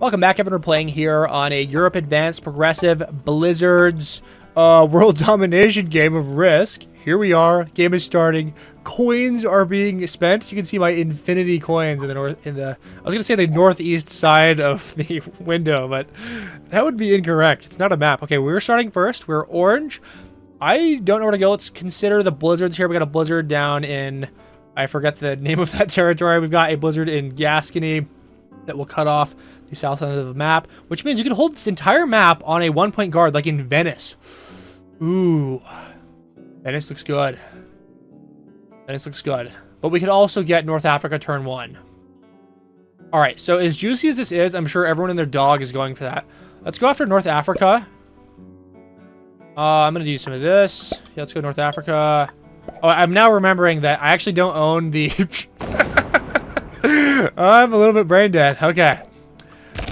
Welcome back, everyone. We're playing here on a Europe Advanced Progressive Blizzard's World Domination game of Risk. Here we are. Game is starting. Coins are being spent. You can see my infinity coins in the north. I was gonna say the northeast side of the window, but that would be incorrect. It's not a map. Okay, we're starting first. We're orange. I don't know where to go. Let's consider the blizzards here. We got a blizzard down in, I forget the name of that territory. We've got a blizzard in Gascony that will cut off the south end of the map, which means you can hold this entire map on a 1-point guard, like in Venice. Ooh, Venice looks good. Venice looks good. But we could also get North Africa turn 1. All right, so as juicy as this is, I'm sure everyone and their dog is going for that. Let's go after North Africa. I'm gonna do some of this. Yeah, let's go North Africa. Oh, I'm now remembering that I actually don't own the... I'm a little bit brain dead. Okay.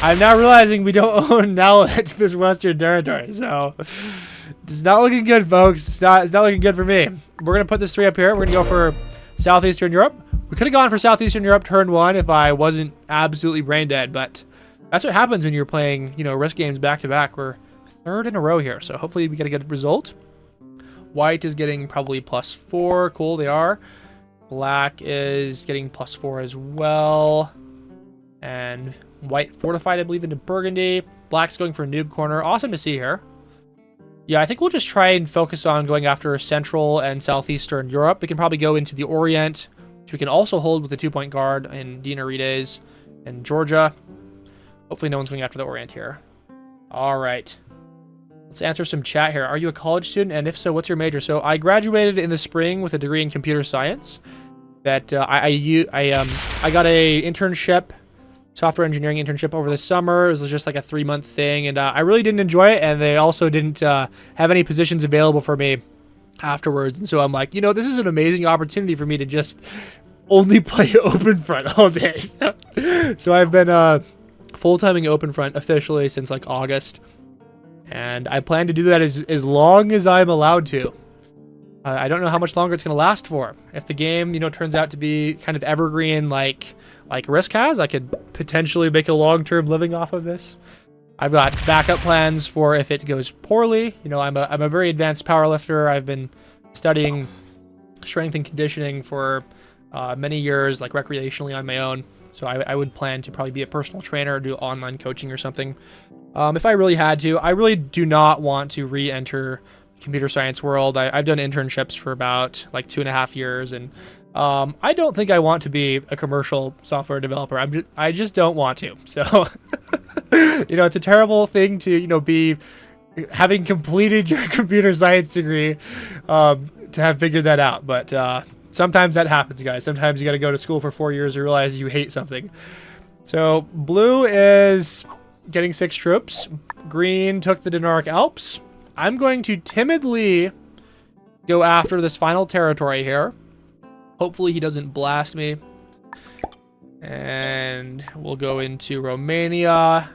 I'm now realizing we don't own now this Western territory, so it's not looking good, folks. It's not looking good for me. We're gonna put this 3 up here. We're gonna go for Southeastern Europe. We could have gone for Southeastern Europe turn 1 if I wasn't absolutely brain dead, but that's what happens when you're playing, you know, Risk games back to back. We're 3rd in a row here, so hopefully we get a good result. White is getting probably +4. Cool, they are. Black is getting +4 as well. And white fortified, I believe, into Burgundy. Black's going for a noob corner. Awesome to see here. Yeah, I think we'll just try and focus on going after Central and Southeastern Europe. We can probably go into the Orient, which we can also hold with a 2-point guard in Dinarides and Georgia. Hopefully no one's going after the Orient here. All right. Let's answer some chat here. Are you a college student? And if so, what's your major? So I graduated in the spring with a degree in computer science. That I got a internship, software engineering internship over the summer. It was just like a 3-month thing, and I really didn't enjoy it. And they also didn't have any positions available for me afterwards. And so I'm like, you know, this is an amazing opportunity for me to just only play OpenFront all day. So I've been full-timing OpenFront officially since like August. And I plan to do that as long as I'm allowed to. I don't know how much longer it's going to last for. If the game, you know, turns out to be kind of evergreen like Risk has, I could potentially make a long-term living off of this. I've got backup plans for if it goes poorly. You know, I'm a very advanced powerlifter. I've been studying strength and conditioning for many years, like recreationally on my own. So I would plan to probably be a personal trainer or do online coaching or something. If I really had to. I really do not want to re-enter computer science world. I've done internships for about like 2.5 years, and I don't think I want to be a commercial software developer. I just don't want to. So, you know, it's a terrible thing to, you know, be having completed your computer science degree to have figured that out. But sometimes that happens, guys. Sometimes you got to go to school for 4 years to realize you hate something. So blue is getting 6 troops. Green took the Dinaric Alps. I'm going to timidly go after this final territory here. Hopefully he doesn't blast me. And we'll go into Romania.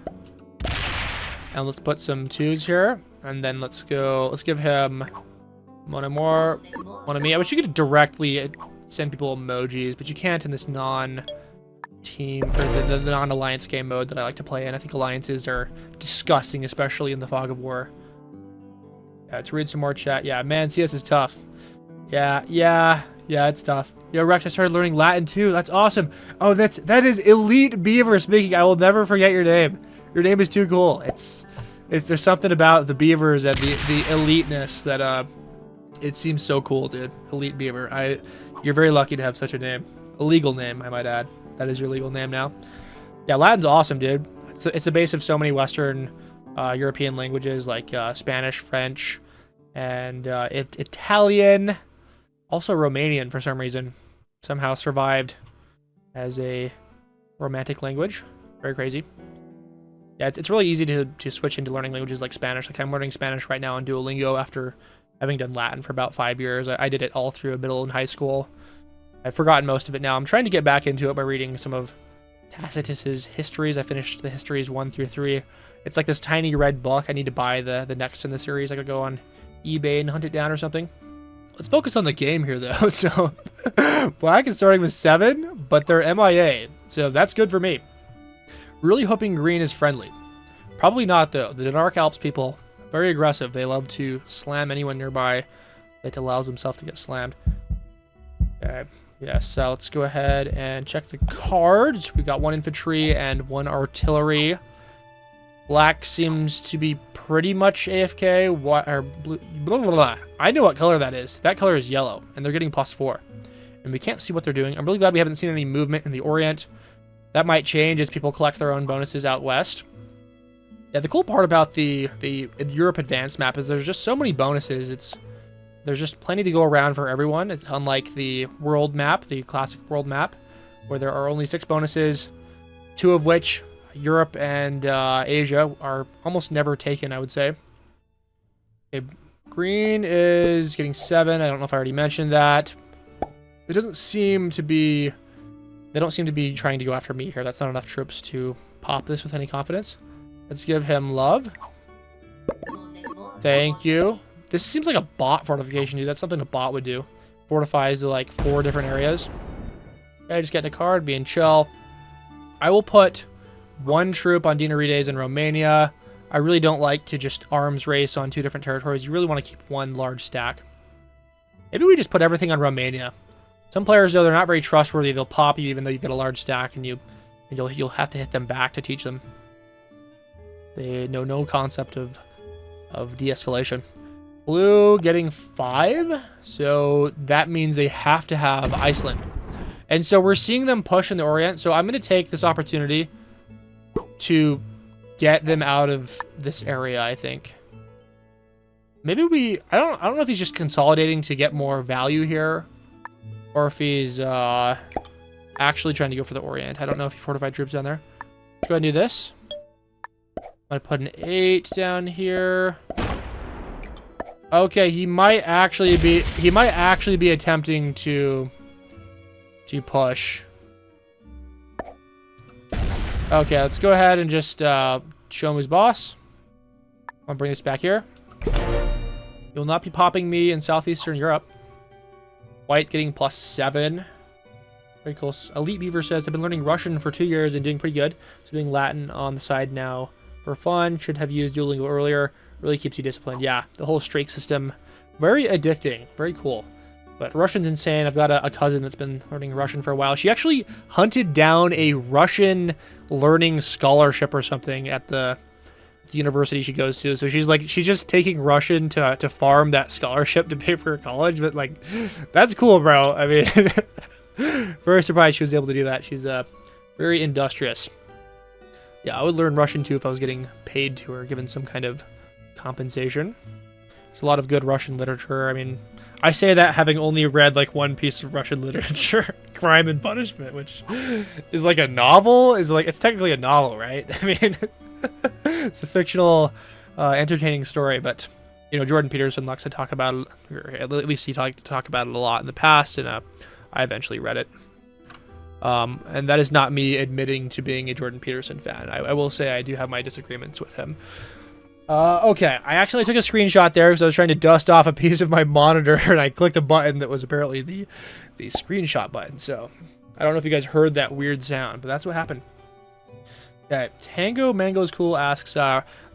And let's put some 2s here. And then let's give him Mon Amour, Mon Ami. I wish you could directly send people emojis, but you can't in this non-team, or the non-alliance game mode that I like to play in. I think alliances are disgusting, especially in the fog of war. Yeah, let's read some more chat. Yeah, man, CS is tough. Yeah, it's tough. Yo, Rex, I started learning Latin too. That's awesome. Oh, that is Elite Beaver speaking. I will never forget your name. Your name is too cool. There's something about the beavers and the eliteness that it seems so cool, dude. Elite Beaver. You're very lucky to have such a name. A legal name, I might add. That is your legal name now. Yeah, Latin's awesome, dude. It's the base of so many Western European languages like Spanish, French, and Italian. Also Romanian for some reason. Somehow survived as a romantic language. Very crazy. Yeah, it's really easy to switch into learning languages like Spanish. Like I'm learning Spanish right now on Duolingo after having done Latin for about 5 years. I did it all through middle and high school. I've forgotten most of it now. I'm trying to get back into it by reading some of Tacitus's histories. I finished the histories 1 through 3. It's like this tiny red book. I need to buy the next in the series. I could go on eBay and hunt it down or something. Let's focus on the game here, though. So, Black is starting with 7, but they're MIA. So that's good for me. Really hoping green is friendly. Probably not, though. The Denark Alps people, very aggressive. They love to slam anyone nearby that allows themselves to get slammed. Okay. Yeah, so let's go ahead and check the cards. We got 1 infantry and 1 artillery. Black seems to be pretty much AFK. What or blue? Blah, blah, blah. I know what color that is. That color is yellow, and they're getting +4. And we can't see what they're doing. I'm really glad we haven't seen any movement in the Orient. That might change as people collect their own bonuses out west. Yeah, the cool part about the Europe Advanced map is there's just so many bonuses. There's just plenty to go around for everyone. It's unlike the world map, the classic world map, where there are only 6 bonuses, 2 of which, Europe and Asia, are almost never taken, I would say. Okay, green is getting 7. I don't know if I already mentioned that. It doesn't seem to be... They don't seem to be trying to go after me here. That's not enough troops to pop this with any confidence. Let's give him love. Thank you. This seems like a bot fortification, dude. That's something a bot would do. Fortifies to like 4 different areas. Okay, just get the card, being chill. I will put 1 troop on Dinarides in Romania. I really don't like to just arms race on 2 different territories. You really want to keep 1 large stack. Maybe we just put everything on Romania. Some players, though, they're not very trustworthy. They'll pop you even though you've got a large stack, and you'll have to hit them back to teach them. They know no concept of de-escalation. Blue getting 5, so that means they have to have Iceland. And so we're seeing them push in the Orient, so I'm going to take this opportunity to get them out of this area, I think. Maybe I don't know if he's just consolidating to get more value here, or if he's actually trying to go for the Orient. I don't know if he fortified troops down there. Let's go ahead and do this. I'm going to put an 8 down here. Okay, he might actually be attempting to push. Okay, let's go ahead and just show him who's boss. I'll bring this back here. You'll not be popping me in Southeastern Europe. White getting +7. Very cool. Elite Beaver says, I've been learning Russian for 2 years and doing pretty good. So doing Latin on the side now for fun. Should have used Duolingo earlier. Really keeps you disciplined. Yeah, the whole streak system, very addicting. Very cool. But Russian's insane. I've got a cousin that's been learning Russian for a while. She actually hunted down a Russian learning scholarship or something at the university she goes to. So she's just taking Russian to farm that scholarship to pay for her college. But like, that's cool, bro. I mean, very surprised she was able to do that. She's very industrious. Yeah, I would learn Russian too if I was getting paid to or given some kind of compensation. There's a lot of good Russian literature. I mean, I say that having only read like 1 piece of Russian literature, Crime and Punishment, which is like a novel. It's technically a novel, right? I mean, it's a fictional, entertaining story, but you know, Jordan Peterson likes to talk about it, or at least he liked to talk about it a lot in the past, and I eventually read it. And that is not me admitting to being a Jordan Peterson fan. I will say I do have my disagreements with him. Okay, I actually took a screenshot there because I was trying to dust off a piece of my monitor, and I clicked a button that was apparently the screenshot button. So I don't know if you guys heard that weird sound, but that's what happened. Okay, Tango Mango's Cool asks,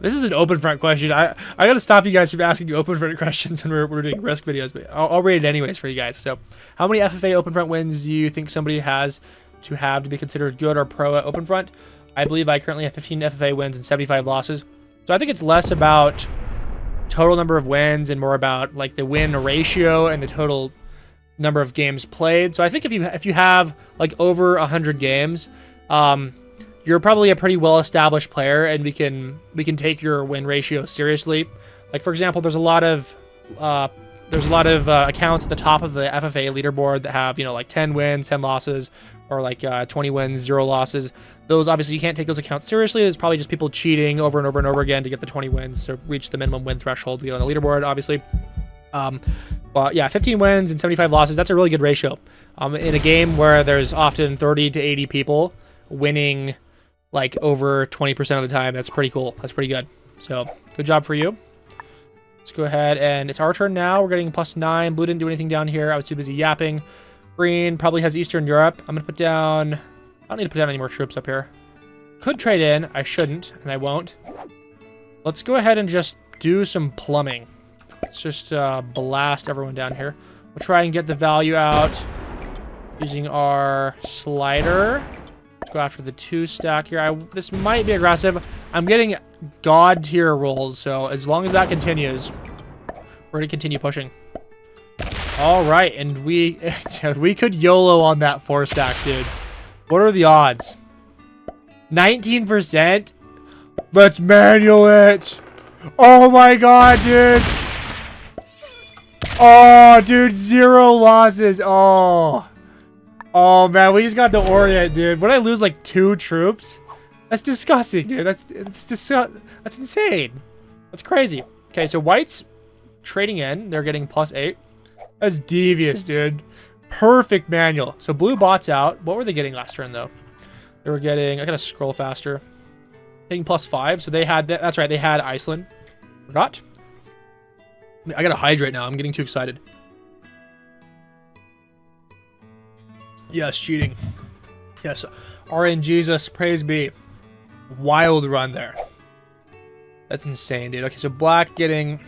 this is an open front question. I gotta stop you guys from asking open front questions when we're doing risk videos, but I'll read it anyways for you guys. So, how many FFA open front wins do you think somebody has to be considered good or pro at open front? I believe I currently have 15 FFA wins and 75 losses. So I think it's less about total number of wins and more about like the win ratio and the total number of games played. So I think if you have like over 100 games, you're probably a pretty well-established player, and we can take your win ratio seriously. Like for example, there's a lot of accounts at the top of the FFA leaderboard that have, you know, like 10 wins, 10 losses, or like 20 wins, 0 losses. Those obviously you can't take those accounts seriously. There's probably just people cheating over and over and over again to get the 20 wins to reach the minimum win threshold to get on the leaderboard, obviously. But yeah, 15 wins and 75 losses, that's a really good ratio. In a game where there's often 30 to 80 people winning like over 20% of the time, that's pretty cool. That's pretty good. So good job for you. Let's go ahead, and it's our turn now. We're getting +9. Blue didn't do anything down here. I was too busy yapping. Green probably has Eastern Europe. I'm gonna put down, I don't need to put down any more troops up here. Could trade in. I shouldn't, and I won't. Let's go ahead and just do some plumbing. Let's just blast everyone down here. We'll try and get the value out using our slider. Let's go after the 2 stack here. This might be aggressive. I'm getting god tier rolls, so as long as that continues, we're gonna continue pushing. All right, and we could YOLO on that 4 stack, dude. What are the odds? 19%. Let's manual it. Oh my god, dude. Oh, dude, 0 losses. Oh. Oh, man, we just got the Orient, dude. Would I lose, like, 2 troops? That's disgusting, dude. That's insane. That's crazy. Okay, so white's trading in. They're getting +8. That's devious, dude. Perfect manual. So blue bot's out. What were they getting last turn, though? They were getting... I gotta scroll faster. Taking +5. So they had... That's right, they had Iceland. Forgot. I gotta hydrate now. I'm getting too excited. Yes, cheating. Yes. RN Jesus, praise be. Wild run there. That's insane, dude. Okay, so black getting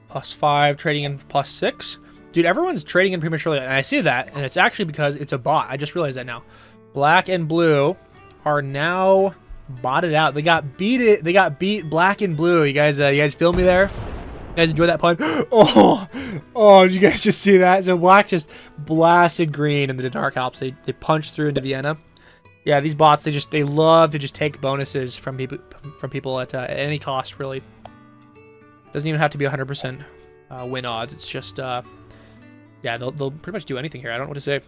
+5, trading in +6. Dude, everyone's trading in prematurely, and I see that, and it's actually because it's a bot. I just realized that now. Black and blue are now botted out. They got beat. They got beat. Black and blue. You guys feel me there? You guys enjoy that pun? Oh, did you guys just see that? So black just blasted green in the Dark Alps. They punched through into Vienna. Yeah, these bots, they love to just take bonuses from people at any cost, really. Doesn't even have to be 100% win odds. It's just yeah, they'll pretty much do anything here. I don't know what to say.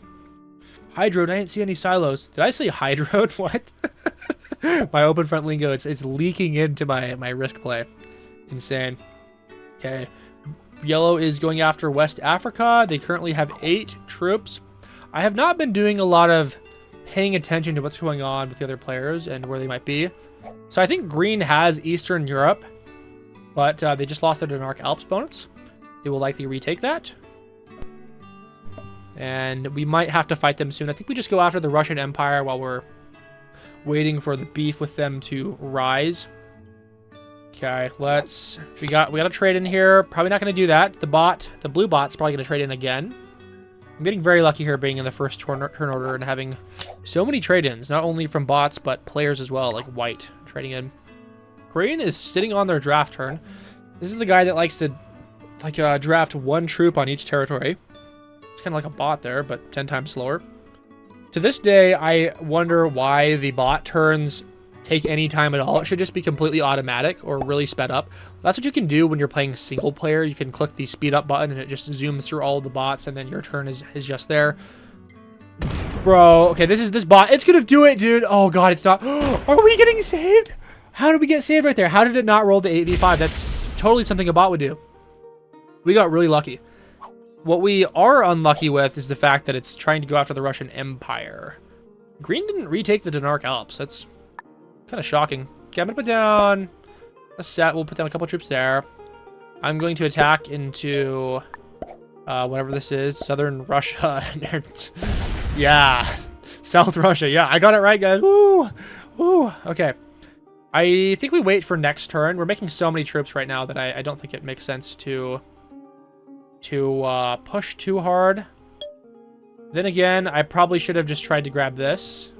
Hydroed, I didn't see any silos. Did I say hydroed? What? My open front lingo, it's leaking into my risk play. Insane. Okay. Yellow is going after West Africa. They currently have 8 troops. I have not been doing a lot of paying attention to what's going on with the other players and where they might be. So I think green has Eastern Europe, but they just lost their Denmark Alps bonus. They will likely retake that. And we might have to fight them soon. I think we just go after the Russian Empire while we're waiting for the beef with them to rise. Okay, we got a trade in here. Probably not going to do that. The blue bot's probably going to trade in again. I'm getting very lucky here being in the first turn order and having so many trade-ins, not only from bots, but players as well, like white trading in. Green is sitting on their draft turn. This is the guy that likes to draft 1 troop on each territory. It's kind of like a bot there, but 10 times slower. To this day, I wonder why the bot turns take any time at all. It should just be completely automatic or really sped up. That's what you can do when you're playing single player. You can click the speed up button and it just zooms through all of the bots, and then your turn is just there. Bro, okay, this bot. It's gonna do it, dude. Oh god, it's not. Are we getting saved? How did we get saved right there? How did it not roll the 8v5? That's totally something a bot would do. We got really lucky. What we are unlucky with is the fact that it's trying to go after the Russian Empire. Green didn't retake the Denmark Alps. That's kind of shocking. Okay, I'm gonna put down a set. We'll put down a couple troops there. I'm going to attack into whatever this is, southern Russia. Yeah, South Russia. Yeah, I got it right, guys. Woo, woo. Okay, I think we wait for next turn. We're making so many troops right now that I don't think it makes sense to push too hard. Then again, I probably should have just tried to grab this.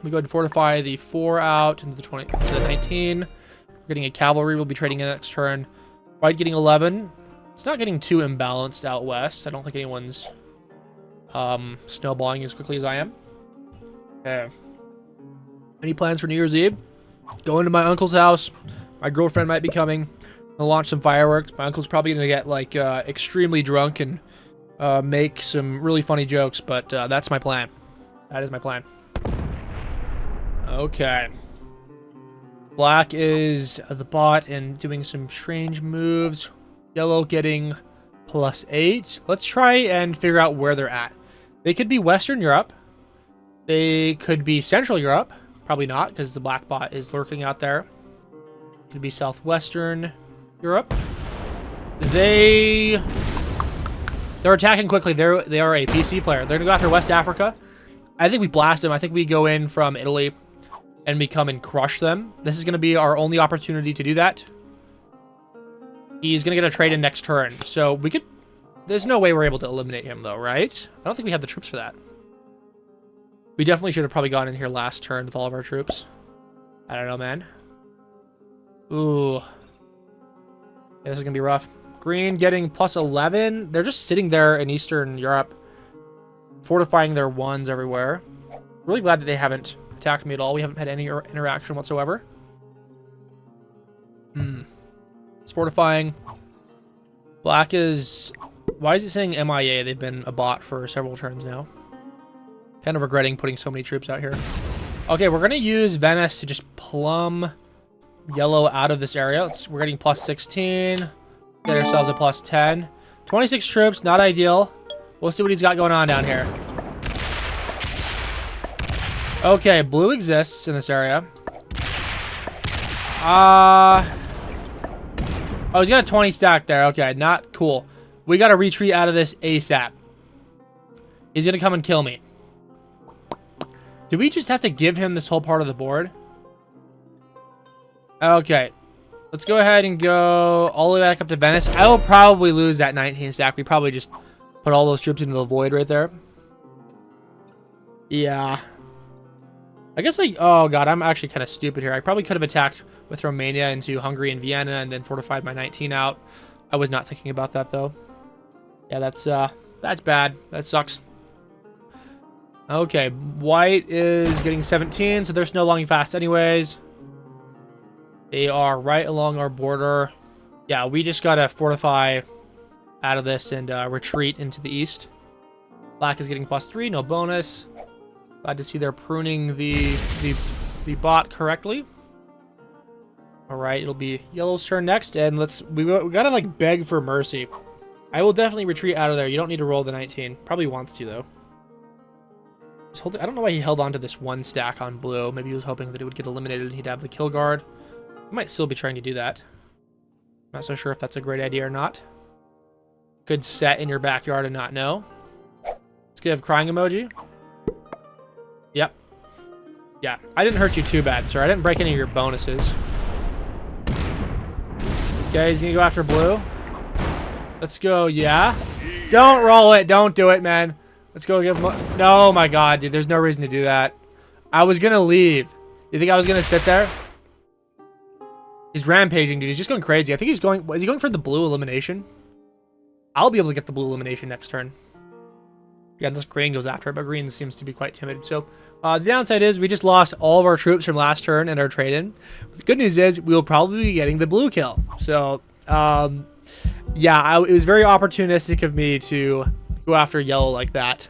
We go ahead and fortify the 4 out into the 19. We're getting a cavalry. We'll be trading in next turn. White getting 11. It's not getting too imbalanced out west. I don't think anyone's snowballing as quickly as I am. Okay. Any plans for New Year's Eve? Going to my uncle's house. My girlfriend might be coming. I'll launch some fireworks. My uncle's probably going to get like extremely drunk and make some really funny jokes, but that's my plan. That is my plan. Okay. Black is the bot and doing some strange moves. Yellow getting +8. Let's try and figure out where they're at. They could be Western Europe. They could be Central Europe. Probably not, because the black bot is lurking out there. Could be Southwestern Europe. They're attacking quickly. They are a PC player. They're gonna go after West Africa. I think we blast them. I think we go in from Italy and we come and crush them. This is going to be our only opportunity to do that. He's going to get a trade in next turn. So we could... There's no way we're able to eliminate him, though, right? I don't think we have the troops for that. We definitely should have probably gone in here last turn with all of our troops. I don't know, man. Ooh. Yeah, this is going to be rough. Green getting plus 11. They're just sitting there in Eastern Europe, fortifying their ones everywhere. Really glad that they haven't attacked me at all. We haven't had any interaction whatsoever. It's fortifying. Black is... Why is it saying MIA? They've been a bot for several turns now. Kind of regretting putting so many troops out here. Okay, we're going to use Venice to just plumb yellow out of this area. We're getting plus 16. Get ourselves a plus 10. 26 troops, not ideal. We'll see what he's got going on down here. Okay, blue exists in this area. Oh, he's got a 20 stack there. Okay, not cool. We got to retreat out of this ASAP. He's going to come and kill me. Do we just have to give him this whole part of the board? Okay. Let's go ahead and go all the way back up to Venice. I will probably lose that 19 stack. We probably just put all those troops into the void right there. Yeah. I guess, like, oh god, I'm actually kind of stupid here. I probably could have attacked with Romania into Hungary and Vienna and then fortified my 19 out. I was not thinking about that, though. Yeah, that's bad. That sucks. Okay, white is getting 17, so they're snowballing fast anyways. They are right along our border. Yeah, we just gotta fortify out of this and retreat into the east. Black is getting plus 3, no bonus. Glad to see they're pruning the bot correctly. All right, it'll be yellow's turn next, and we gotta like beg for mercy. I will definitely retreat out of there. You don't need to roll the 19. Probably wants to though. I don't know why he held on to this one stack on blue. Maybe he was hoping that it would get eliminated and he'd have the kill guard. He might still be trying to do that. Not so sure if that's a great idea or not. Good set in your backyard and not know. Let's give crying emoji. Yep. Yeah, I didn't hurt you too bad, sir. I didn't break any of your bonuses. Okay, he's gonna go after blue. Let's go, yeah. Don't roll it. Don't do it, man. Let's go give him... No, my god, dude. There's no reason to do that. I was gonna leave. You think I was gonna sit there? He's rampaging, dude. He's just going crazy. I think he's going... Is he going for the blue elimination? I'll be able to get the blue elimination next turn. Yeah, this green goes after it, but green seems to be quite timid. So, the downside is we just lost all of our troops from last turn and our trade-in. The good news is we will probably be getting the blue kill. So, yeah, it was very opportunistic of me to go after yellow like that.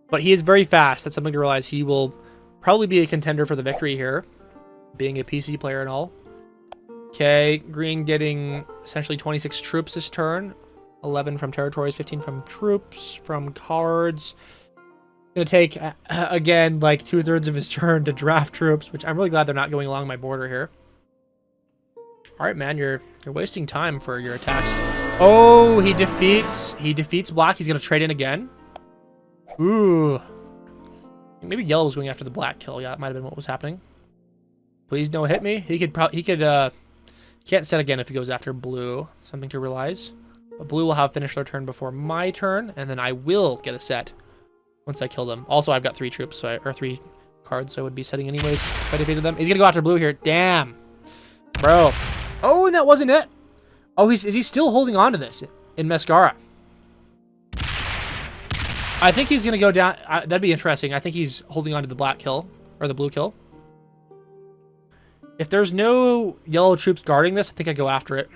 But he is very fast. That's something to realize. He will probably be a contender for the victory here, being a PC player and all. Okay, green getting essentially 26 troops this turn. 11 from territories, 15 from troops, from cards. Gonna take, again, like 2/3 of his turn to draft troops, which I'm really glad they're not going along my border here. All right, man, you're wasting time for your attacks. Oh, he defeats black. He's gonna trade in again. Ooh. Maybe yellow was going after the black kill. Yeah, that might have been what was happening. Please don't hit me. He can't set again if he goes after blue. Something to realize. But blue will have finished their turn before my turn, and then I will get a set once I kill them. Also, I've got 3 troops, or 3 cards, so I would be setting anyways if I defeated them. He's gonna go after blue here. Damn. Bro. Oh, and that wasn't it. Oh, is he still holding on to this in Mascara? I think he's gonna go down. That'd be interesting. I think he's holding on to the black kill, or the blue kill. If there's no yellow troops guarding this, I think I go after it.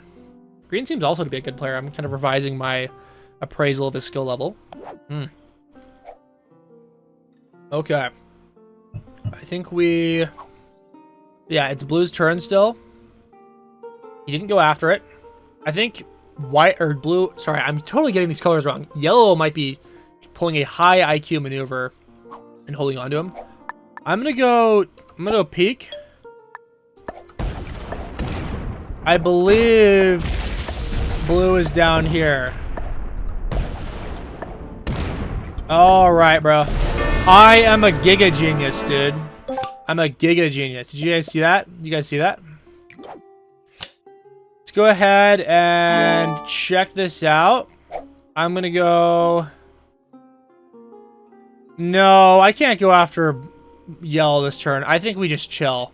Green seems also to be a good player. I'm kind of revising my appraisal of his skill level. Okay. I think we... Yeah, it's blue's turn still. He didn't go after it. I think white or blue... Sorry, I'm totally getting these colors wrong. Yellow might be pulling a high IQ maneuver and holding on to him. I'm gonna go peek. I believe blue is down here. All right, bro. I am a giga genius, dude. I'm a giga genius. Did you guys see that? You guys see that? Let's go ahead and check this out. I'm gonna go... No, I can't go after yellow this turn. I think we just chill.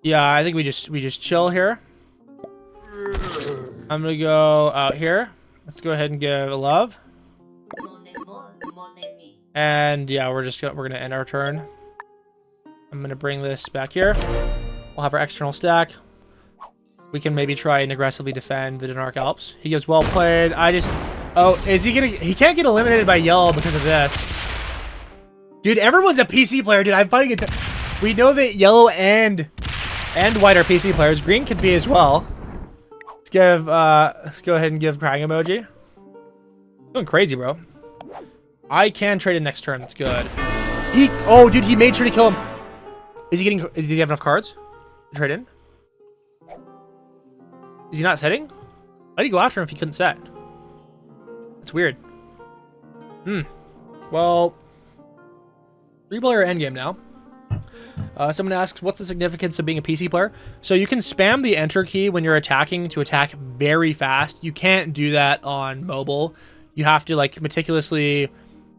Yeah, I think we just chill here. I'm gonna go out here. Let's go ahead and give a love. And yeah, we're gonna end our turn. I'm gonna bring this back here. We'll have our external stack. We can maybe try and aggressively defend the Denark Alps. He goes well played. Oh, is he gonna... He can't get eliminated by yellow because of this. Dude, everyone's a PC player, dude. I'm fighting it. We know that yellow and white are PC players. Green could be as well. Let's go ahead and give crying emoji. Going crazy, bro. I can trade it next turn. That's good. Oh, dude, he made sure to kill him. Does he have enough cards to trade in? Is he not setting? Why did he go after him if he couldn't set? That's weird. Well, 3-player endgame now. Someone asks, what's the significance of being a PC player? So you can spam the enter key when you're attacking to attack very fast. You can't do that on mobile. You have to like meticulously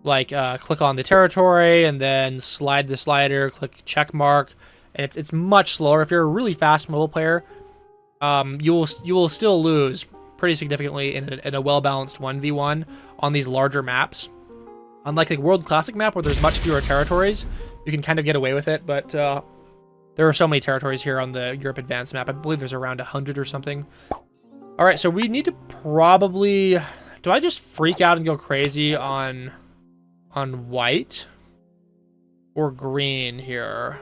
click on the territory and then slide the slider, click check mark, and it's much slower. If you're a really fast mobile player, you will still lose pretty significantly in a well-balanced 1v1 on these larger maps. Unlike the World Classic map where there's much fewer territories, you can kind of get away with it, but there are so many territories here on the Europe Advanced map. I believe there's around 100 or something. All right, so we need to probably... Do I just freak out and go crazy on white or green here?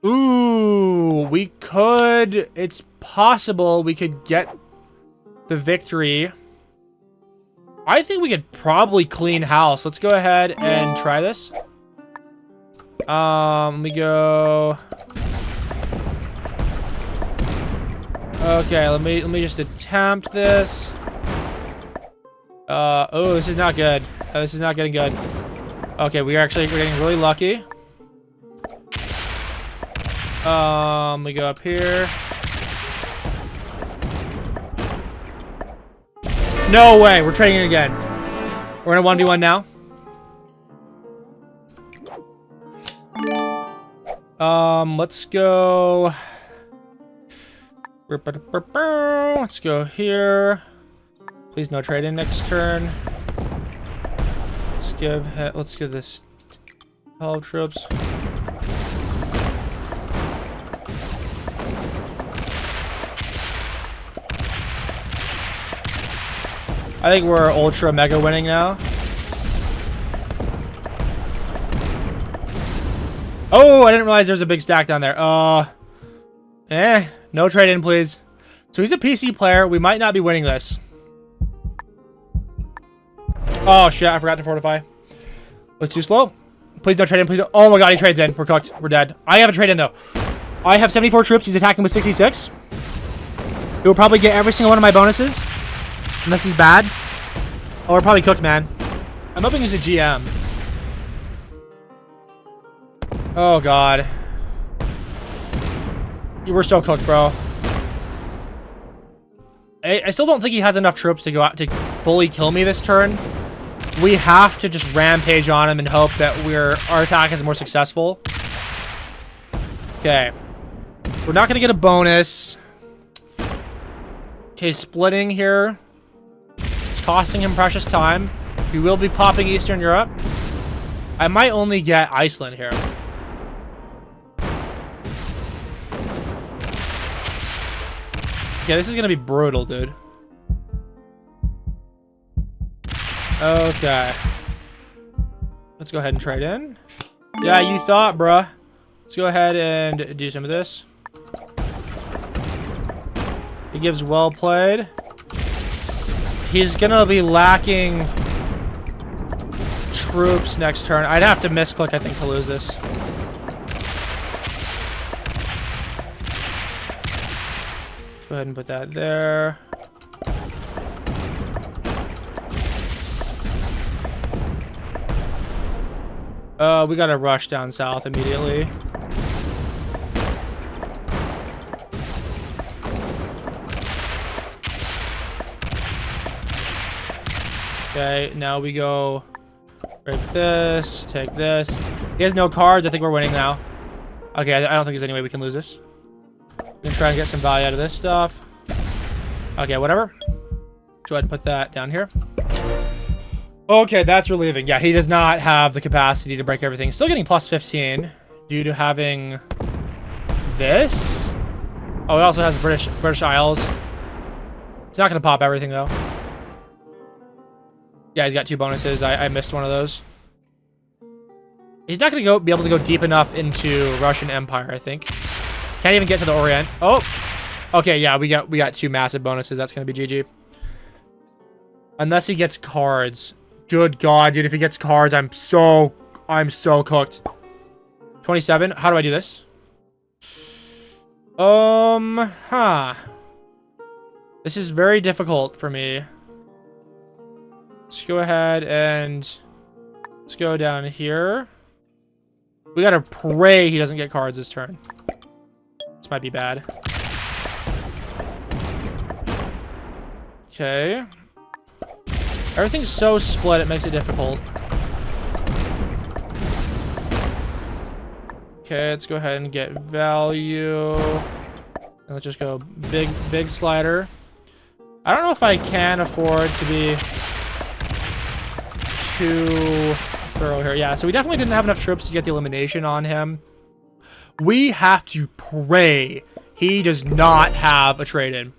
Ooh, we could... It's possible we could get the victory. I think we could probably clean house. Let's go ahead and try this. Let me go... Okay, let me just attempt this. Oh, this is not good. This is not getting good. Okay, we're getting really lucky. Let me go up here. No way, we're trading it again. We're in a 1v1 now. Let's go. Let's go here. Please no trade in next turn. Let's give this 12 troops. I think we're ultra mega winning now. Oh, I didn't realize there's a big stack down there. No trade in, please. So he's a PC player. We might not be winning this. Oh shit, I forgot to fortify. It's too slow. Please don't trade in, please don't. Oh my god, he trades in. We're cooked. We're dead. I have a trade in though. I have 74 troops. He's attacking with 66. He will probably get every single one of my bonuses. Unless he's bad. Oh, we're probably cooked, man. I'm hoping he's a GM. Oh, God. You were so cooked, bro. I still don't think he has enough troops to go out to fully kill me this turn. We have to just rampage on him and hope that our attack is more successful. Okay. We're not going to get a bonus. Okay, splitting here. Costing him precious time. He will be popping Eastern Europe. I might only get Iceland here. Yeah, this is gonna be brutal, dude. Okay. Let's go ahead and trade in. Yeah, you thought, bruh. Let's go ahead and do some of this. He gives well played. He's gonna be lacking troops next turn. I'd have to misclick, I think, to lose this. Go ahead and put that there. We gotta rush down south immediately. Okay, now we go break this, take this. He has no cards. I think we're winning now. Okay, I don't think there's any way we can lose this. We're gonna try and get some value out of this stuff. Okay, whatever. Go ahead and put that down here. Okay, that's relieving. Yeah, he does not have the capacity to break everything. Still getting plus 15 due to having this. Oh, he also has British Isles. It's not gonna pop everything though. Yeah, he's got 2 bonuses. I missed one of those. He's not gonna be able to go deep enough into Russian Empire, I think. Can't even get to the Orient. Oh, okay, yeah, we got 2 massive bonuses. That's gonna be GG. Unless he gets cards. Good God, dude! If he gets cards, I'm so cooked. 27. How do I do this? This is very difficult for me. Let's go ahead and let's go down here. We gotta pray he doesn't get cards this turn. This might be bad. Okay. Everything's so split, it makes it difficult. Okay, let's go ahead and get value. And let's just go big slider. I don't know if I can afford to be too thorough here. Yeah, so we definitely didn't have enough troops to get the elimination on him. We have to pray he does not have a trade-in.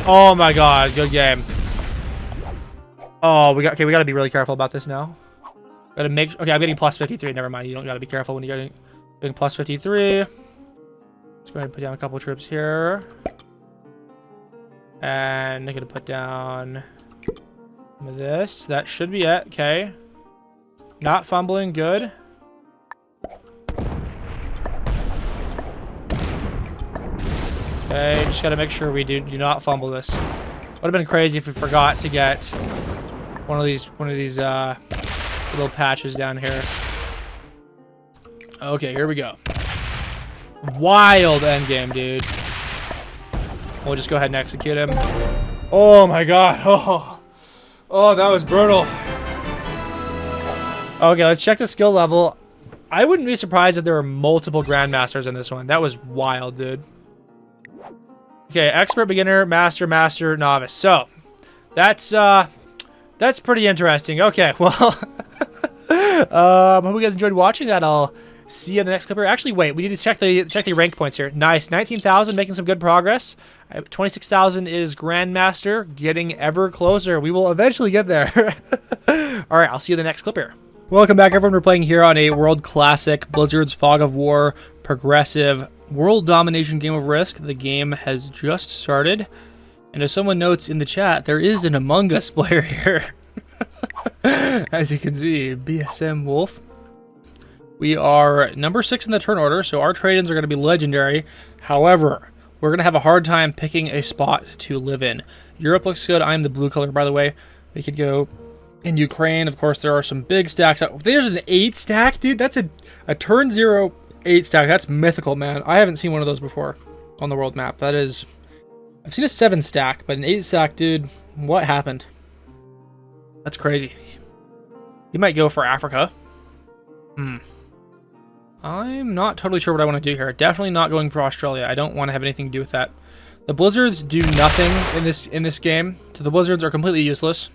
Oh my God, good game. Oh, we gotta be really careful about this now. Gotta make, okay, I'm getting plus 53. Never mind, you don't gotta be careful when you're getting plus 53. Let's go ahead and put down a couple troops here. And I'm gonna put down some of this. That should be it, okay. Not fumbling, good. Okay, just gotta make sure we do not fumble this. Would have been crazy if we forgot to get one of these little patches down here. Okay, here we go. Wild endgame, dude. We'll just go ahead and execute him. Oh my God. Oh, that was brutal. Okay, let's check the skill level. I wouldn't be surprised if there were multiple grandmasters in this one. That was wild, dude. Okay, expert, beginner, master, master, novice. So, that's pretty interesting. Okay, well, hope you guys enjoyed watching that. I'll see you in the next clip here. Actually, wait, we need to check the rank points here. Nice, 19,000, making some good progress. 26,000 is grandmaster, getting ever closer. We will eventually get there. All right, I'll see you in the next clip here. Welcome back, everyone. We're playing here on a world classic, Blizzard's Fog of War progressive world domination game of Risk. The game has just started, and as someone notes in the chat, there is an Among Us player here. As you can see, BSM Wolf. We are number 6 in the turn order, so our trade-ins are going to be legendary. However, we're going to have a hard time picking a spot to live in. Europe looks good. I'm the blue color, by the way. We could go in Ukraine. Of course, there are some big stacks. There's an 8 stack, dude. That's a turn 0 8 stack. That's mythical, man. I haven't seen one of those before on the world map. That is, I've seen a 7 stack, but an 8 stack, dude. What happened? That's crazy. He might go for Africa. I'm not totally sure what I want to do here. Definitely not going for Australia. I don't want to have anything to do with that. The Blizzards do nothing in this game. So the Blizzards are completely useless.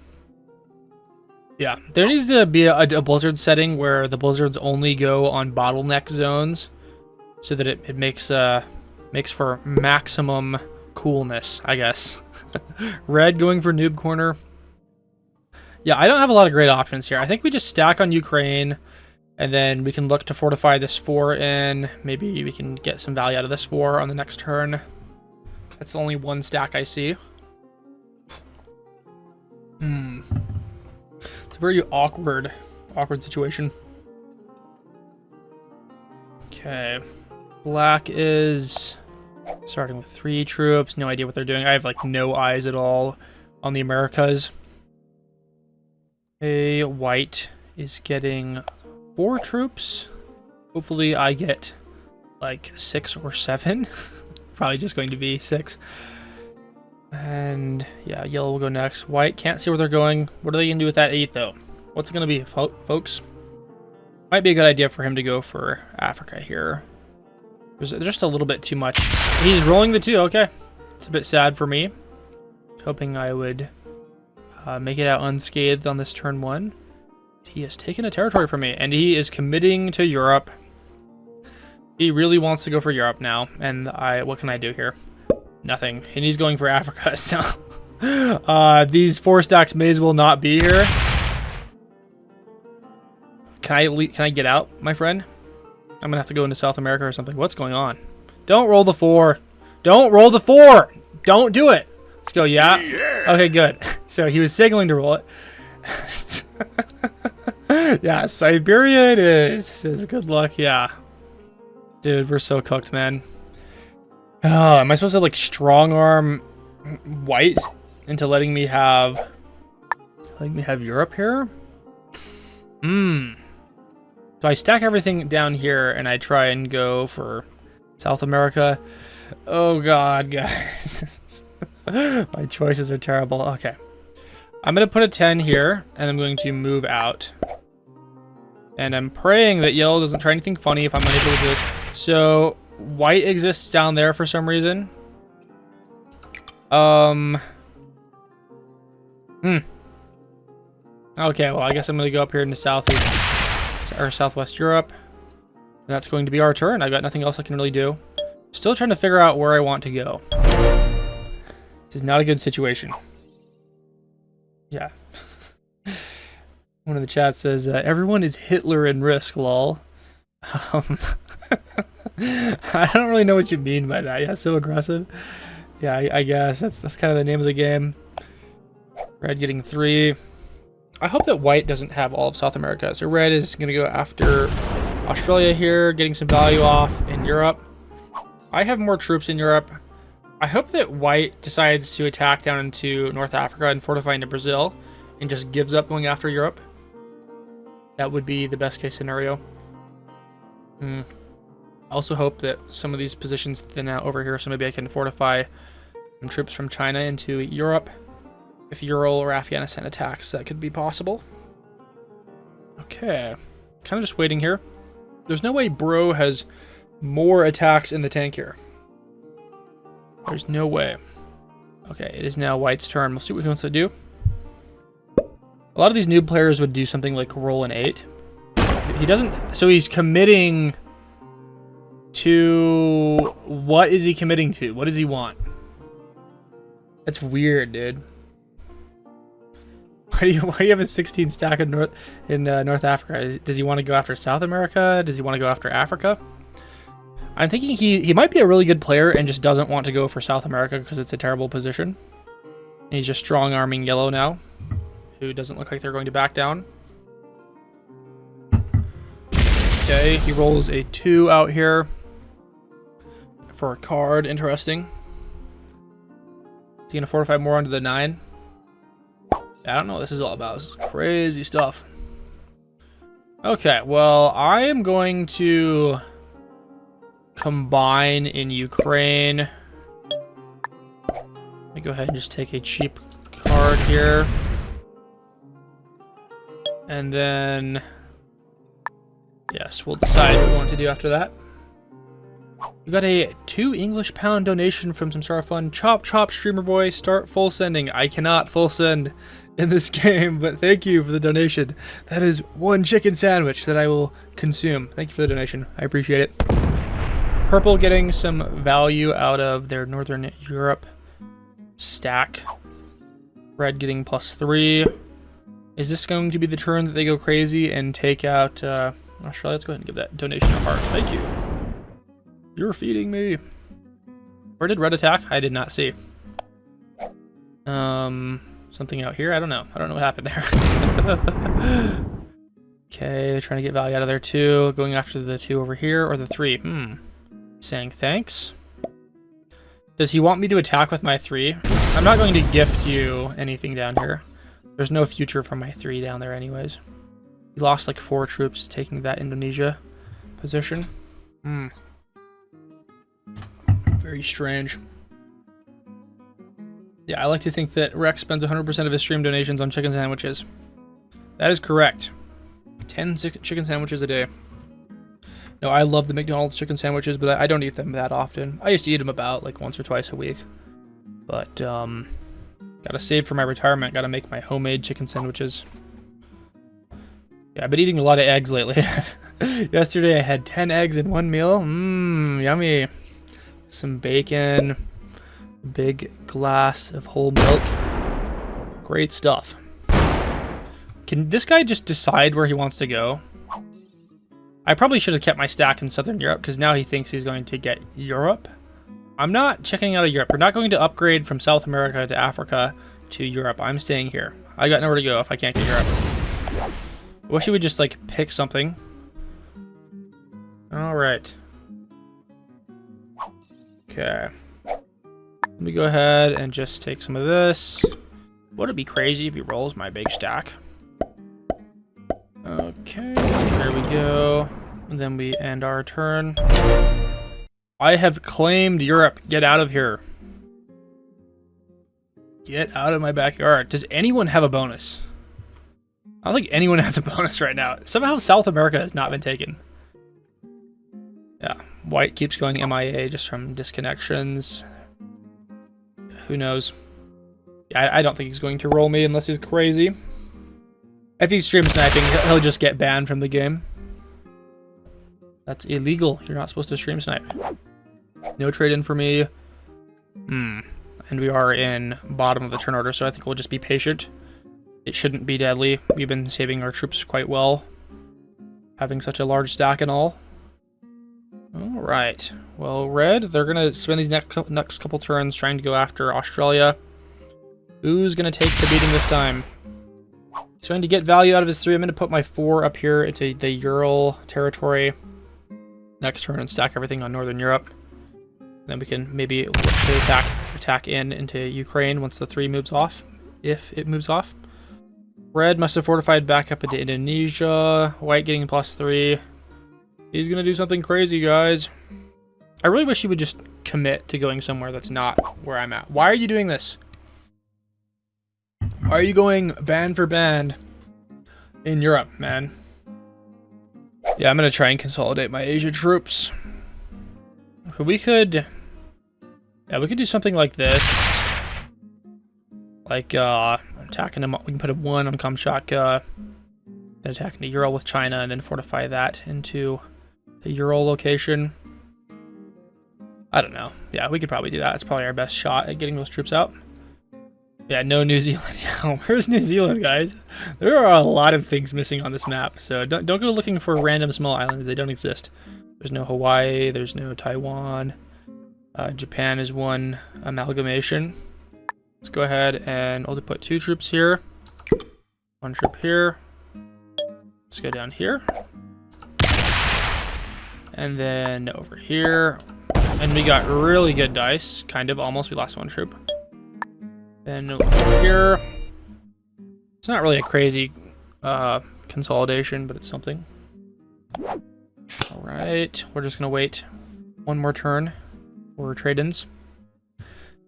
Yeah, there needs to be a Blizzard setting where the Blizzards only go on bottleneck zones, so that it makes for maximum coolness, I guess. Red going for noob corner. Yeah, I don't have a lot of great options here. I think we just stack on Ukraine, and then we can look to fortify this 4 in. Maybe we can get some value out of this 4 on the next turn. That's the only 1 stack I see. It's a very awkward situation. Okay. Black is starting with 3 troops. No idea what they're doing. I have like no eyes at all on the Americas. A white is getting 4 troops. Hopefully I get like 6 or 7. Probably just going to be 6. And yeah, yellow will go next. White can't see where they're going. What are they gonna do with that 8 though? What's it gonna be, folks? Might be a good idea for him to go for Africa here. There's just a little bit too much. He's rolling the 2. Okay, it's a bit sad for me. Hoping I would make it out unscathed on this turn 1. He has taken a territory from me, and he is committing to Europe. He really wants to go for Europe now, and what can I do here? Nothing. And he's going for Africa, so these 4 stacks may as well not be here. Can I get out, my friend? I'm gonna have to go into South America or something. What's going on? Don't roll the 4. Don't roll the 4. Don't do it. Let's go. Yeah. Okay, good. So he was signaling to roll it. Yeah, Siberia it is. Says good luck. Yeah. Dude, we're so cooked, man. Oh, am I supposed to like strong arm white into letting me have Europe here? So I stack everything down here and I try and go for South America. Oh god, guys. My choices are terrible. Okay. I'm going to put a 10 here and I'm going to move out. And I'm praying that yellow doesn't try anything funny if I'm unable to do this. So white exists down there for some reason. Okay, well, I guess I'm going to go up here into Southwest Europe. And that's going to be our turn. I've got nothing else I can really do. Still trying to figure out where I want to go. This is not a good situation. Yeah. One of the chats says, everyone is Hitler in Risk, lol. I don't really know what you mean by that. Yeah, so aggressive. Yeah, I guess that's kind of the name of the game. Red getting 3. I hope that white doesn't have all of South America. So red is going to go after Australia here, getting some value off in Europe. I have more troops in Europe. I hope that white decides to attack down into North Africa and fortify into Brazil and just gives up going after Europe. That would be the best case scenario. I also hope that some of these positions thin out over here, so maybe I can fortify some troops from China into Europe. If Ural or Afghanistan attacks, that could be possible. Okay. Kind of just waiting here. There's no way Bro has more attacks in the tank here. There's no way. Okay, it is now white's turn. We'll see what he wants to do. A lot of these new players would do something like roll an 8. He doesn't... So he's committing to... What is he committing to? What does he want? That's weird, dude. Why do you have a 16 stack in North Africa? Does he want to go after South America? Does he want to go after Africa? I'm thinking he might be a really good player and just doesn't want to go for South America because it's a terrible position. And he's just strong-arming yellow now, who doesn't look like they're going to back down. Okay, he rolls a 2 out here for a card. Interesting. Is he going to fortify more onto the 9? I don't know what this is all about. This is crazy stuff. Okay, well, I am going to combine in Ukraine. Let me go ahead and just take a cheap card here. And then, yes, we'll decide what we want to do after that. We got a £2 English donation from some sort of fun. Chop chop streamer boy, start full sending. I cannot full send in this game, but thank you for the donation. That is 1 chicken sandwich that I will consume. Thank you for the donation. I appreciate it. Purple getting some value out of their Northern Europe stack. Red getting +3. Is this going to be the turn that they go crazy and take out Australia? Let's go ahead and give that donation a heart. Thank you. You're feeding me. Where did red attack? I did not see. Something out here? I don't know. I don't know what happened there. Okay, they're trying to get value out of there too. Going after the 2 over here or the 3. Saying thanks. Does he want me to attack with my 3? I'm not going to gift you anything down here. There's no future for my 3 down there anyways. He lost like 4 troops taking that Indonesia position. Very strange. Yeah, I like to think that Rex spends 100% of his stream donations on chicken sandwiches. That is correct. 10 chicken sandwiches a day. No, I love the McDonald's chicken sandwiches, but I don't eat them that often. I used to eat them about like once or twice a week. But, gotta save for my retirement. Gotta make my homemade chicken sandwiches. Yeah, I've been eating a lot of eggs lately. Yesterday I had 10 eggs in one meal. Yummy. Some bacon. Big glass of whole milk. Great stuff. Can this guy just decide where he wants to go? I probably should have kept my stack in Southern Europe because now he thinks he's going to get Europe. I'm not checking out of Europe. We're not going to upgrade from South America to Africa to Europe. I'm staying here. I got nowhere to go if I can't get Europe. I wish he would just like pick something. All right. Okay. Let me go ahead and just take some of this. Would it be crazy if he rolls my big stack? Okay, there we go. And then we end our turn. I have claimed Europe. Get out of here. Get out of my backyard. Does anyone have a bonus? I don't think anyone has a bonus right now. Somehow South America has not been taken. Yeah, white keeps going MIA just from disconnections. Who knows? I don't think he's going to roll me unless he's crazy. If he's stream sniping, he'll just get banned from the game. That's illegal. You're not supposed to stream snipe. No trade in for me. And we are in bottom of the turn order, so I think we'll just be patient. It shouldn't be deadly. We've been saving our troops quite well. Having such a large stack and all. Alright. Well, red, they're going to spend these next couple turns trying to go after Australia. Who's going to take the beating this time? He's going to get value out of his 3. I'm going to put my 4 up here into the Ural territory next turn and stack everything on Northern Europe. Then we can maybe look to attack into Ukraine once the 3 moves off, if it moves off. Red must have fortified back up into Indonesia. White getting +3. He's going to do something crazy, guys. I really wish he would just commit to going somewhere that's not where I'm at. Why are you doing this? Why are you going band for band in Europe, man? Yeah, I'm going to try and consolidate my Asia troops. But we could... Yeah, we could do something like this. Like, attacking them. We can put a 1 on Kamchatka. Then attacking the Ural with China and then fortify that into the Ural location. I don't know. Yeah, we could probably do that. It's probably our best shot at getting those troops out. Yeah, no New Zealand. Yeah, where's New Zealand, guys? There are a lot of things missing on this map, so don't go looking for random small islands. They don't exist. There's no Hawaii. There's no Taiwan. Japan is one amalgamation. Let's go ahead and I'll put 2 troops here. 1 troop here. Let's go down here. And then over here. And we got really good dice. Kind of, almost. We lost 1 troop. Then over here. It's not really a crazy consolidation, but it's something. Alright. We're just going to wait 1 more turn for trade-ins.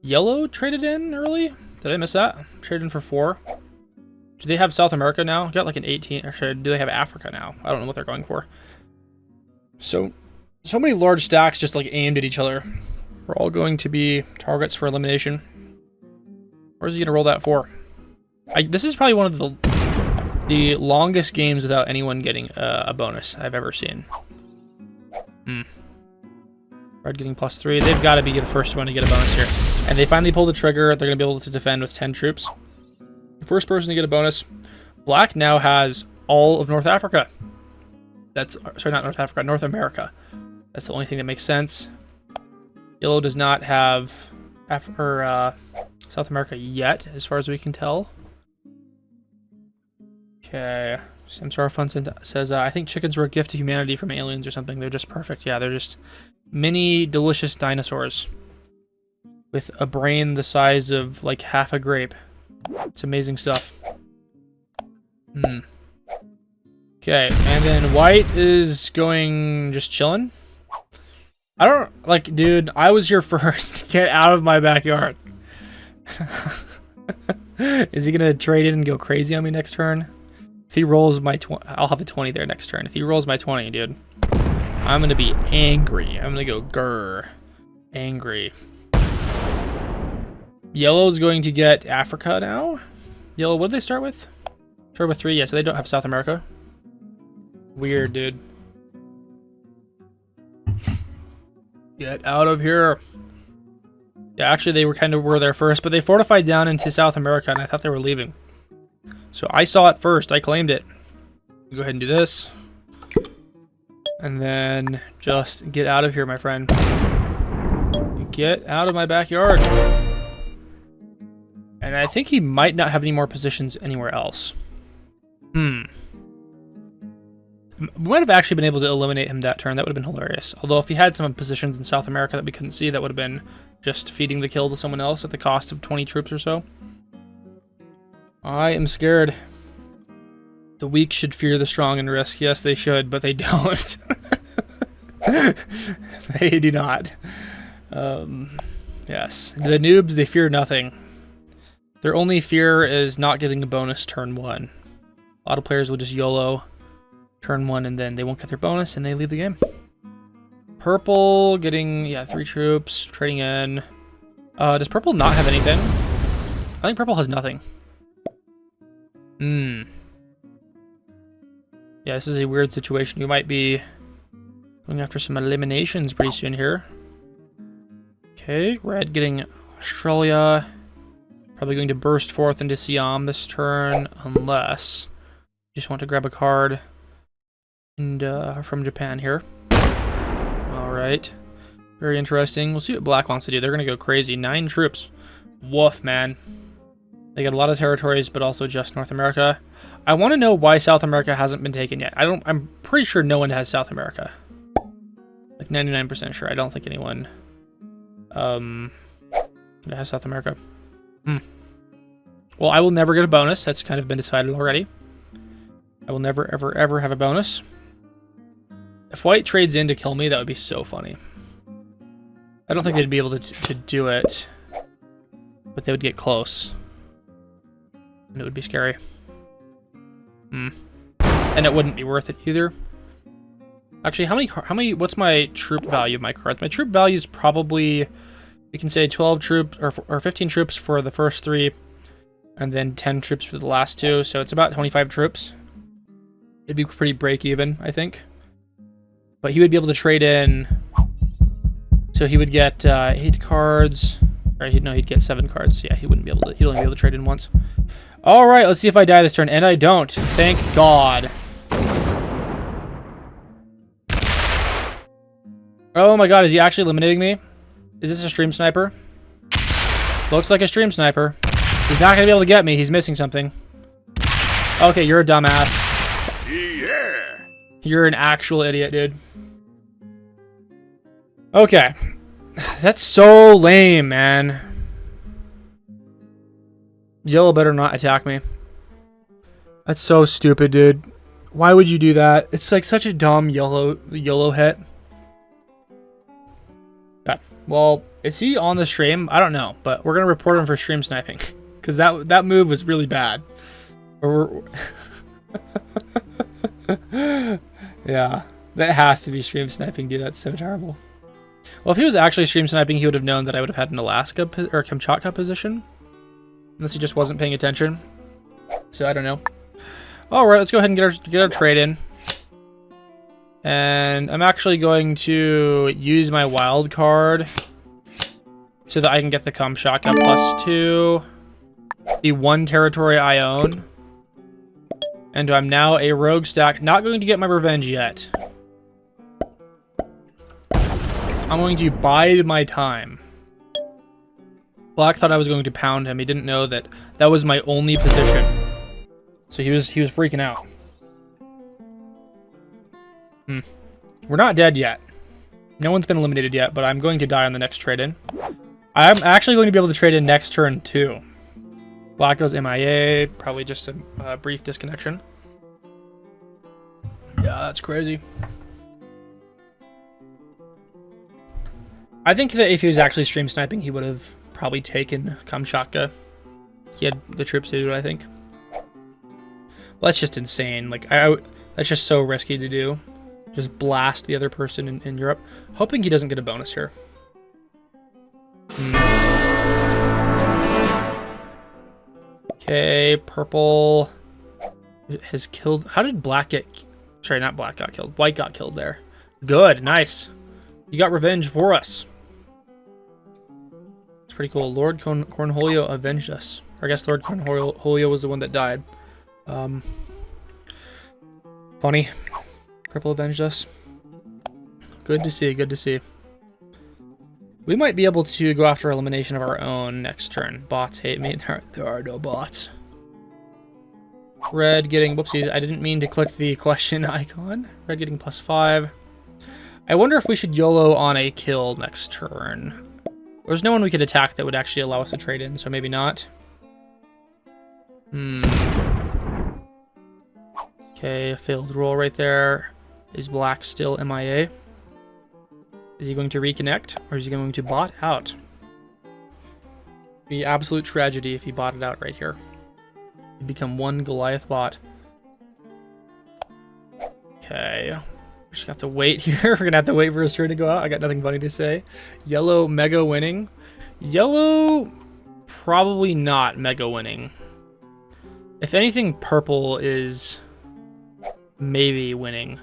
Yellow traded in early? Did I miss that? Traded in for 4. Do they have South America now? Got like an 18. Or do they have Africa now? I don't know what they're going for. So many large stacks just like aimed at each other. We're all going to be targets for elimination. Where's he going to roll that for? This is probably one of the longest games without anyone getting a bonus I've ever seen. Red getting +3. They've got to be the first one to get a bonus here. And they finally pulled the trigger. They're going to be able to defend with 10 troops. The first person to get a bonus. Black now has all of North Africa. Sorry, not North Africa, North America. That's the only thing that makes sense. Yellow does not have South America yet, as far as we can tell. Okay. Samsara Fun says, I think chickens were a gift to humanity from aliens or something. They're just perfect. Yeah, they're just mini delicious dinosaurs with a brain the size of like half a grape. It's amazing stuff. Hmm. Okay, and then white is going just chilling. I don't like, dude. I was here first. Get out of my backyard. Is he gonna trade it and go crazy on me next turn? If he rolls my 20, I'll have a 20 there next turn. If he rolls my 20, dude, I'm gonna be angry. I'm gonna go grr, angry. Yellow's going to get Africa now. Yellow, what did they start with? Start with 3. Yeah, so they don't have South America. Weird, dude. Get out of here. Yeah, actually, they were there first, but they fortified down into South America, and I thought they were leaving. So I saw it first. I claimed it. Go ahead and do this. And then just get out of here, my friend. Get out of my backyard. And I think he might not have any more positions anywhere else. We might have actually been able to eliminate him that turn. That would have been hilarious. Although if he had some positions in South America that we couldn't see, that would have been just feeding the kill to someone else at the cost of 20 troops or so. I am scared. The weak should fear the strong and risk. Yes, they should, but they don't. They do not. Yes. The noobs, they fear nothing. Their only fear is not getting a bonus turn 1. A lot of players will just YOLO turn 1 and then they won't get their bonus and they leave the game. Purple getting, yeah, 3 troops, trading in. Does purple not have anything? I think purple has nothing. Yeah, this is a weird situation. We might be going after some eliminations pretty soon here. Okay, red getting Australia. Probably going to burst forth into Siam this turn, unless you just want to grab a card and from Japan here. All right, very interesting. We'll see what black wants to do. They're gonna go crazy. 9 troops. Woof, man. They got a lot of territories, but also just North America. I want to know why South America hasn't been taken yet. I'm pretty sure no one has South America. Like 99% sure. I don't think anyone has South America. Well, I will never get a bonus. That's kind of been decided already. I will never, ever, ever have a bonus. If white trades in to kill me, that would be so funny. I don't think they'd be able to do it, but they would get close. And it would be scary. And it wouldn't be worth it either. Actually, how many, what's my troop value of my cards? My troop value is probably, we can say 12 troops, or 15 troops for the first 3, and then 10 troops for the last 2, so it's about 25 troops. It'd be pretty break even, I think. But he would be able to trade in, so he would get 8 cards, or he'd get 7 cards. Yeah, he wouldn't be able to, he'd only be able to trade in once. All right, let's see if I die this turn, and I don't. Thank God. Oh my God, is he actually eliminating me? Is this a stream sniper? Looks like a stream sniper. He's not gonna be able to get me. He's missing something. Okay, you're a dumbass. Yeah. You're an actual idiot, dude. Okay. That's so lame, man. Yellow better not attack me. That's so stupid, dude. Why would you do that? It's like such a dumb YOLO hit. God. Well, is he on the stream? I don't know, but we're gonna report him for stream sniping because that move was really bad. Yeah, that has to be stream sniping, dude. That's so terrible. Well, if he was actually stream sniping, he would have known that I would have had an Alaska or Kamchatka position. Unless he just wasn't paying attention. So I don't know. All right, let's go ahead and get our trade in. And I'm actually going to use my wild card so that I can get the Kamchatka +2, the 1 territory I own. And I'm now a rogue stack. Not going to get my revenge yet. I'm going to bide my time. Black thought I was going to pound him. He didn't know that that was my only position. So he was freaking out. We're not dead yet. No one's been eliminated yet, but I'm going to die on the next trade-in. I'm actually going to be able to trade in next turn too. Black goes MIA, probably just a brief disconnection. Yeah, that's crazy. I think that if he was actually stream sniping, he would have probably taken Kamchatka. He had the troops to do it, I think. Well, that's just insane. Like, that's just so risky to do. Just blast the other person in Europe. Hoping he doesn't get a bonus here. Okay, purple has killed... How did black get... Sorry, not black got killed. White got killed there. Good, nice. You got revenge for us. It's pretty cool. Lord Cornholio avenged us. Or I guess Lord Cornholio was the one that died. Funny. Purple avenged us. Good to see, good to see. We might be able to go after elimination of our own next turn. Bots hate me. There are no bots. Red getting... Whoopsies, I didn't mean to click the question icon. Red getting +5. I wonder if we should YOLO on a kill next turn. There's no one we could attack that would actually allow us to trade in, so maybe not. Okay, a failed roll right there. Is black still MIA? Is he going to reconnect, or is he going to bot out? Be absolute tragedy if he botted out right here. He'd become one Goliath bot. Okay. Just got to wait here. We're gonna have to wait for his turn to go out. I got nothing funny to say. Yellow mega winning. Yellow probably not mega winning. If anything, purple is maybe winning.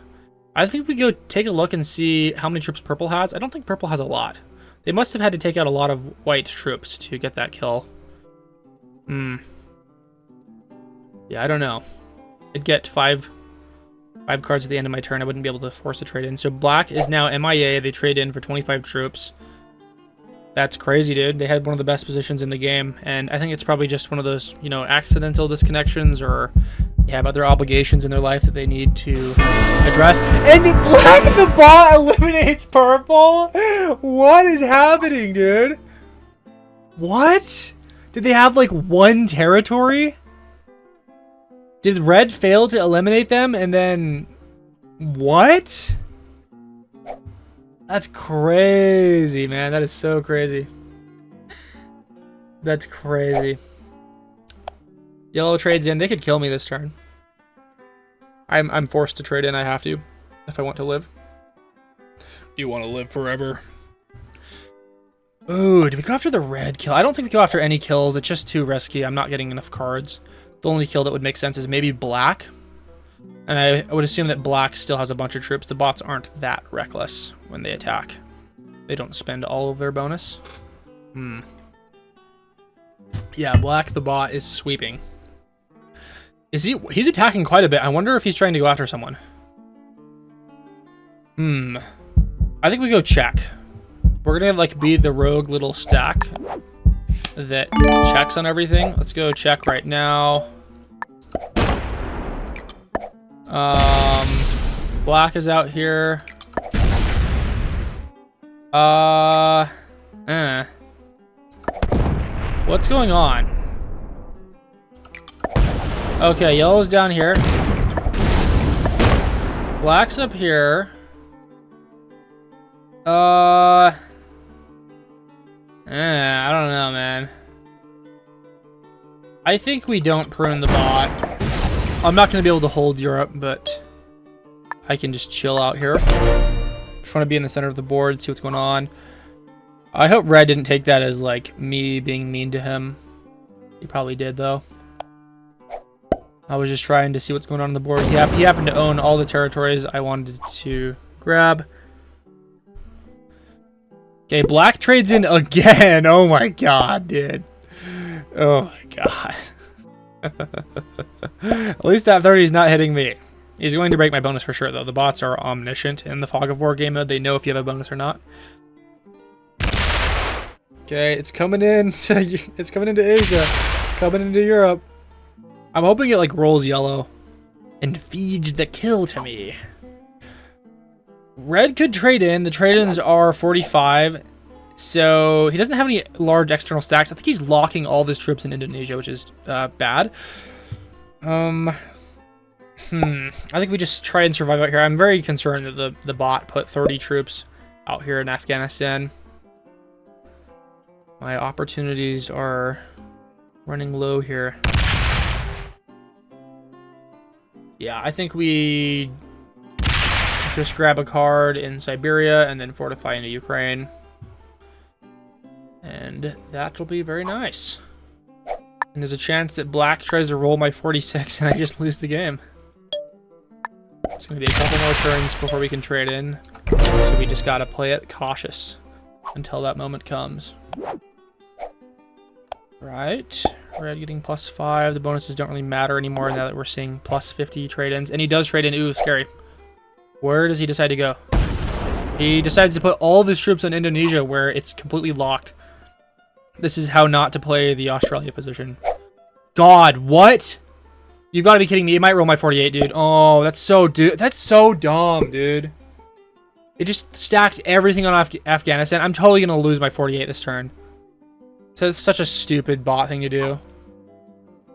I think we go take a look and see how many troops purple has. I don't think purple has a lot. They must have had to take out a lot of white troops to get that kill. Yeah, I don't know. I'd get five cards at the end of my turn. I wouldn't be able to force a trade in. So black is now MIA. They trade in for 25 troops. That's crazy, dude. They had one of the best positions in the game. And I think it's probably just one of those, you know, accidental disconnections, or they have other obligations in their life that they need to address. And black the bot eliminates purple? What is happening, dude? What? Did they have like one territory? Did red fail to eliminate them and then... What? That's crazy, man. That is so crazy. That's crazy. Yellow trades in. They could kill me this turn. I'm forced to trade in. I have to, if I want to live. Do you want to live forever? Ooh, do we go after the red kill? I don't think we go after any kills. It's just too risky. I'm not getting enough cards. The only kill that would make sense is maybe black. And I would assume that black still has a bunch of troops. The bots aren't that reckless when they attack. They don't spend all of their bonus. Yeah, black the bot is sweeping. He's attacking quite a bit. I wonder if he's trying to go after someone. I think we go check. We're gonna like be the rogue little stack that checks on everything. Let's go check right now. Black is out here. What's going on? Okay, yellow's down here. Black's up here. I don't know, man. I think we don't prune the bot. I'm not going to be able to hold Europe, but I can just chill out here. Just want to be in the center of the board, see what's going on. I hope red didn't take that as, like, me being mean to him. He probably did, though. I was just trying to see what's going on the board. He happened to own all the territories I wanted to grab. Okay, black trades in again. Oh my god, dude. Oh my god. At least that 30 is not hitting me. He's going to break my bonus for sure, though. The bots are omniscient in the Fog of War game mode. They know if you have a bonus or not. Okay, it's coming in. It's coming into Asia. Coming into Europe. I'm hoping it like rolls yellow and feeds the kill to me. Red could trade in. The trade-ins are 45. So he doesn't have any large external stacks. I think he's locking all of his troops in Indonesia, which is bad. I think we just try and survive out here. I'm very concerned that the bot put 30 troops out here in Afghanistan. My opportunities are running low here. Yeah, I think we just grab a card in Siberia and then fortify into Ukraine. And that will be very nice. And there's a chance that black tries to roll my 46 and I just lose the game. It's going to be a couple more turns before we can trade in. So we just got to play it cautious until that moment comes. Right. Red getting +5. The bonuses don't really matter anymore now that we're seeing +50 trade-ins. And he does trade in. Ooh, scary. Where does he decide to go? He decides to put all of his troops on Indonesia where it's completely locked. This is how not to play the Australia position. God, what? You've got to be kidding me. It might roll my 48, dude. Oh, that's so dumb, dude. It just stacks everything on Afghanistan. I'm totally going to lose my 48 this turn. So it's such a stupid bot thing to do.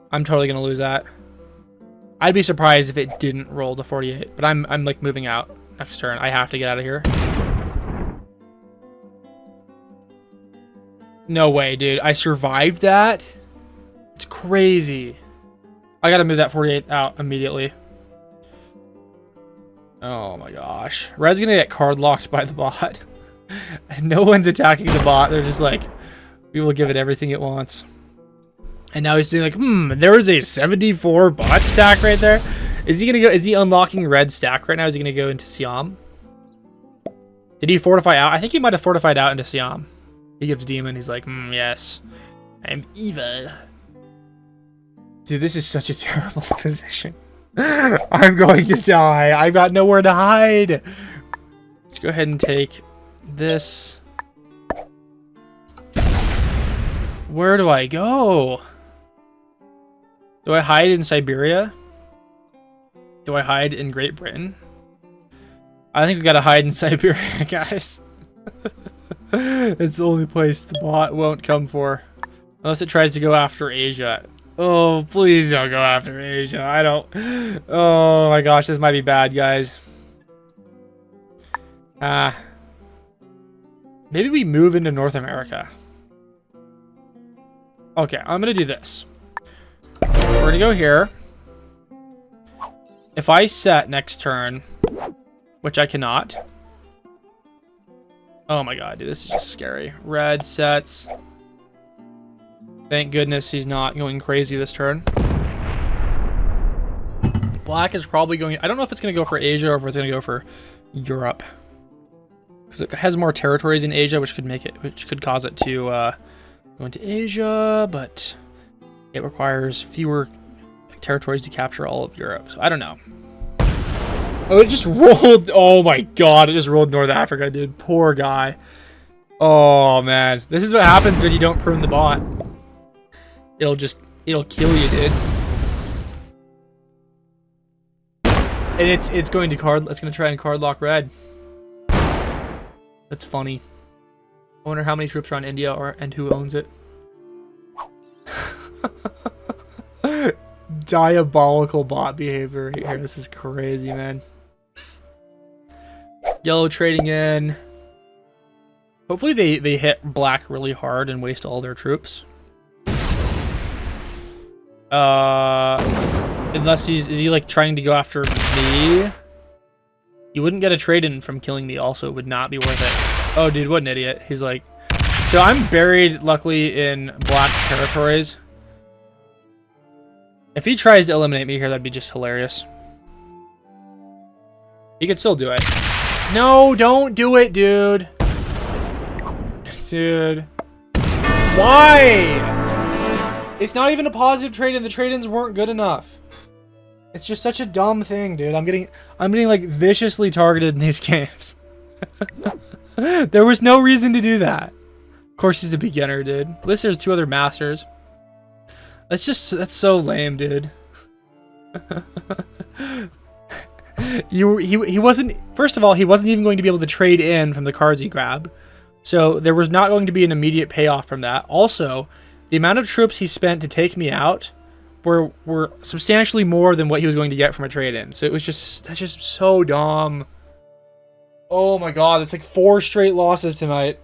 I'm totally going to lose that. I'd be surprised if it didn't roll the 48. But I'm like moving out next turn. I have to get out of here. No way, dude. I survived that? It's crazy. I gotta move that 48 out immediately. Oh my gosh. Red's gonna get card locked by the bot. No one's attacking the bot. They're just like, we will give it everything it wants. And now he's saying like, there is a 74 bot stack right there. Is he gonna go? Is he unlocking red stack right now? Is he gonna go into Siam? Did he fortify out? I think he might have fortified out into Siam. He gives demon. He's like, yes, I'm evil. Dude, this is such a terrible position. I'm going to die. I've got nowhere to hide. Let's go ahead and take this. Where do I go? Do I hide in Siberia? Do I hide in Great Britain? I think we gotta hide in Siberia, guys. It's the only place the bot won't come for. Unless it tries to go after Asia. Oh, please don't go after Asia. I don't... Oh my gosh, this might be bad, guys. Maybe we move into North America. Okay, I'm gonna do this. We're gonna go here. If I set next turn, which I cannot. Oh my god, dude, this is just scary. Red sets. Thank goodness he's not going crazy this turn. Black is probably going... I don't know if it's going to go for Asia or if it's going to go for Europe. Because it has more territories in Asia, which could cause it to go into Asia, but it requires fewer territories to capture all of Europe. So I don't know. Oh, it just rolled... Oh my god, it just rolled North Africa, dude. Poor guy. Oh, man. This is what happens when you don't prune the bot. It'll kill you, dude. And it's going to try and card lock red. That's funny. I wonder how many troops are on India and who owns it. Diabolical bot behavior right here. This is crazy, man. Yellow trading in. Hopefully they hit black really hard and waste all their troops. Unless is he like trying to go after me? You wouldn't get a trade-in from killing me also. It would not be worth it. Oh, dude, what an idiot. He's like... So I'm buried, luckily, in black's territories. If he tries to eliminate me here, that'd be just hilarious. He could still do it. No, don't do it, dude. Dude. Why? It's not even a positive trade-in. The trade-ins weren't good enough. It's just such a dumb thing, dude. I'm getting like viciously targeted in these games. There was no reason to do that. Of course he's a beginner, dude. At least there's 2 other masters. That's so lame, dude. He wasn't, first of all, he wasn't even going to be able to trade in from the cards he grabbed. So there was not going to be an immediate payoff from that. Also, the amount of troops he spent to take me out were substantially more than what he was going to get from a trade-in. So that's just so dumb. Oh my god, it's like 4 straight losses tonight.